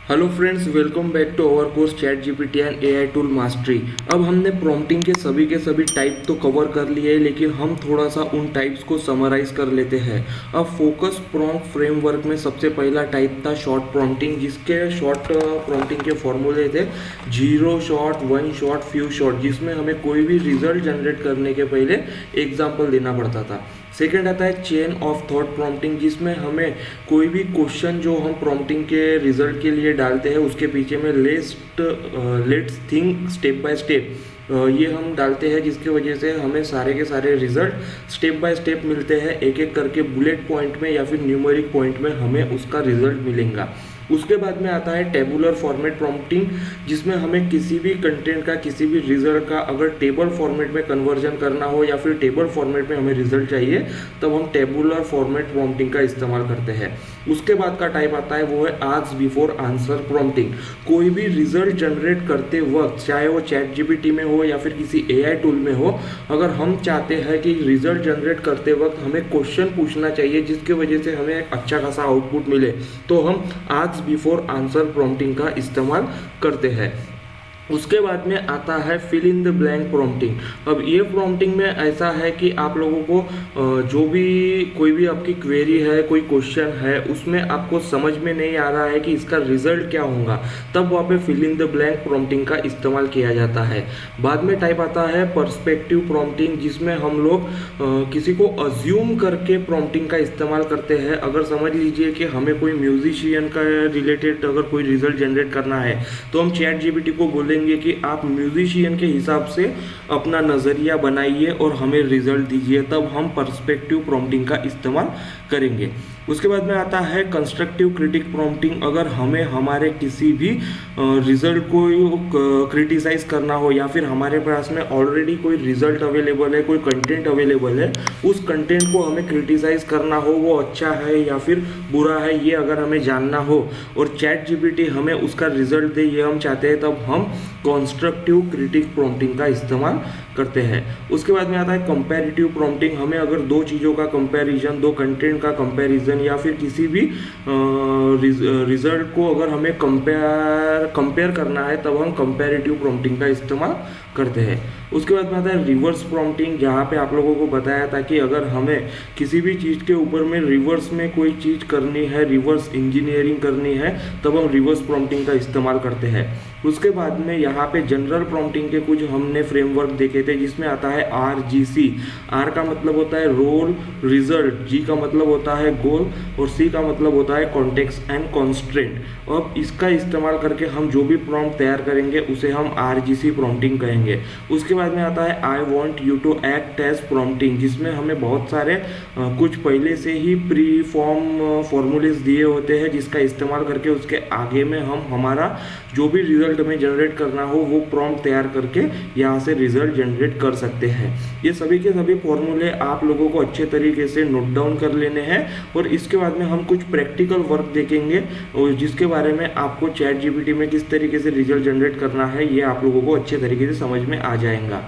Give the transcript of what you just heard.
Hello friends, welcome back to our course chat GPT and AI tool mastery. अब हमने prompting के सभी type तो कवर कर लिए हैं, लेकिन हम थोड़ा सा उन टाइप्स को समराइज कर लेते हैं। अब फोकस प्रॉम्प्ट फ्रेमवर्क में सबसे पहला टाइप था शॉर्ट प्रॉम्प्टिंग, जिसके शॉर्ट प्रॉम्प्टिंग के फॉर्मूले थे 0 शॉट, 1 शॉट, फ्यू शॉट, जिसमें हमें कोई भी रिजल्ट जनरेट करने के पहले एग्जाम्पल देना पड़ता था। सेकेंड आता है चेन ऑफ थॉट प्रॉम्प्टिंग, जिसमें हमें कोई भी क्वेश्चन जो हम प्रॉम्प्टिंग के रिजल्ट के लिए डालते हैं उसके पीछे में let's think step by step ये हम डालते हैं, जिसकी वजह से हमें सारे के सारे रिजल्ट स्टेप बाय स्टेप मिलते हैं। एक एक करके बुलेट पॉइंट में या फिर न्यूमेरिक पॉइंट में हमें उसका रिजल्ट मिलेगा। उसके बाद में आता है टेबुलर फॉर्मेट प्रॉम्प्टिंग, जिसमें हमें किसी भी कंटेंट का, किसी भी रिजल्ट का अगर टेबल फॉर्मेट में कन्वर्जन करना हो या फिर टेबल फॉर्मेट में हमें रिजल्ट चाहिए, तब हम टेबुलर फॉर्मेट प्रॉम्प्टिंग का इस्तेमाल करते हैं। उसके बाद का टाइप आता है वो है आस्क बिफोर आंसर प्रॉम्प्टिंग। कोई भी रिजल्ट जनरेट करते वक्त, चाहे वो चैट जीपीटी में हो या फिर किसी एआई टूल में हो, अगर हम चाहते हैं कि रिजल्ट जनरेट करते वक्त हमें क्वेश्चन पूछना चाहिए जिसकी वजह से हमें एक अच्छा खासा आउटपुट मिले, तो हम आस्क बिफोर आंसर प्रॉम्प्टिंग का इस्तेमाल करते हैं। उसके बाद में आता है fill in the blank prompting. अब ये प्रॉम्प्टिंग में ऐसा है कि आप लोगों को जो भी कोई भी आपकी क्वेरी है, कोई क्वेश्चन है, उसमें आपको समझ में नहीं आ रहा है कि इसका रिजल्ट क्या होगा, तब वहाँ पे fill in the blank prompting का इस्तेमाल किया जाता है। बाद में टाइप आता है पर्सपेक्टिव प्रॉम्प्टिंग, जिसमें हम लोग किसी को अज्यूम करके प्रॉम्प्टिंग का इस्तेमाल करते हैं। अगर समझ लीजिए कि हमें कोई म्यूजिशियन का रिलेटेड अगर कोई रिजल्ट जनरेट करना है, तो हम चैट जीपीटी को बोलेंगे कि आप म्यूजिशियन के हिसाब से अपना नज़रिया बनाइए और हमें रिजल्ट दीजिए, तब हम पर्सपेक्टिव प्रॉम्प्टिंग का इस्तेमाल करेंगे। उसके बाद में आता है कंस्ट्रक्टिव क्रिटिक प्रॉम्प्टिंग। अगर हमें हमारे किसी भी रिजल्ट को क्रिटिसाइज करना हो या फिर हमारे पास में ऑलरेडी कोई रिजल्ट अवेलेबल है, कोई कंटेंट अवेलेबल है, उस कंटेंट को हमें क्रिटिसाइज करना हो, वो अच्छा है या फिर बुरा है, ये अगर हमें जानना हो और चैट जीपीटी हमें उसका रिजल्ट दे, ये हम चाहते हैं, तब हम कंस्ट्रक्टिव क्रिटिक प्रॉम्प्टिंग का इस्तेमाल करते हैं। उसके बाद में आता है कंपैरेटिव प्रॉम्प्टिंग। हमें अगर दो चीज़ों का कंपैरिजन, दो कंटेंट का कंपैरिजन या फिर किसी भी रिजल्ट को अगर हमें कंपेयर करना है, तब हम कंपैरेटिव प्रॉम्प्टिंग का इस्तेमाल करते हैं। उसके बाद में आता है रिवर्स प्रॉम्प्टिंग, जहाँ पे आप लोगों को बताया था कि अगर हमें किसी भी चीज़ के ऊपर में रिवर्स में कोई चीज़ करनी है, रिवर्स इंजीनियरिंग करनी है, तब हम रिवर्स प्रॉम्प्टिंग का इस्तेमाल करते हैं। उसके बाद में यहाँ पे जनरल प्रॉम्प्टिंग के कुछ हमने फ्रेमवर्क देखे थे, जिसमें आता है RGC। R का मतलब होता है रोल रिजल्ट, G का मतलब होता है गोल और C का मतलब होता है कॉन्टेक्स्ट एंड कॉन्स्ट्रेंट। अब इसका इस्तेमाल करके हम जो भी प्रॉम्प्ट तैयार करेंगे उसे हम RGC प्रॉम्प्टिंग कहेंगे। उसके बाद में आता है I want you to act as prompting, जिसमें हमें बहुत सारे कुछ पहले से ही प्री फॉर्म फॉर्मूलेस दिए होते हैं, जिसका इस्तेमाल करके उसके आगे में हम हमारा जो भी रिजल्ट हमें जनरेट करना हो वो प्रॉम्प्ट तैयार करके यहाँ से रिजल्ट जनरेट कर सकते हैं। ये सभी के सभी फॉर्मूले आप लोगों को अच्छे तरीके से नोट डाउन कर लेने हैं और इसके बाद में हम कुछ प्रैक्टिकल वर्क देखेंगे और जिसके बारे में आपको चैट जीपीटी में किस तरीके से रिजल्ट जनरेट करना है, ये आप लोगों को अच्छे तरीके से समझ में आ जाएगा।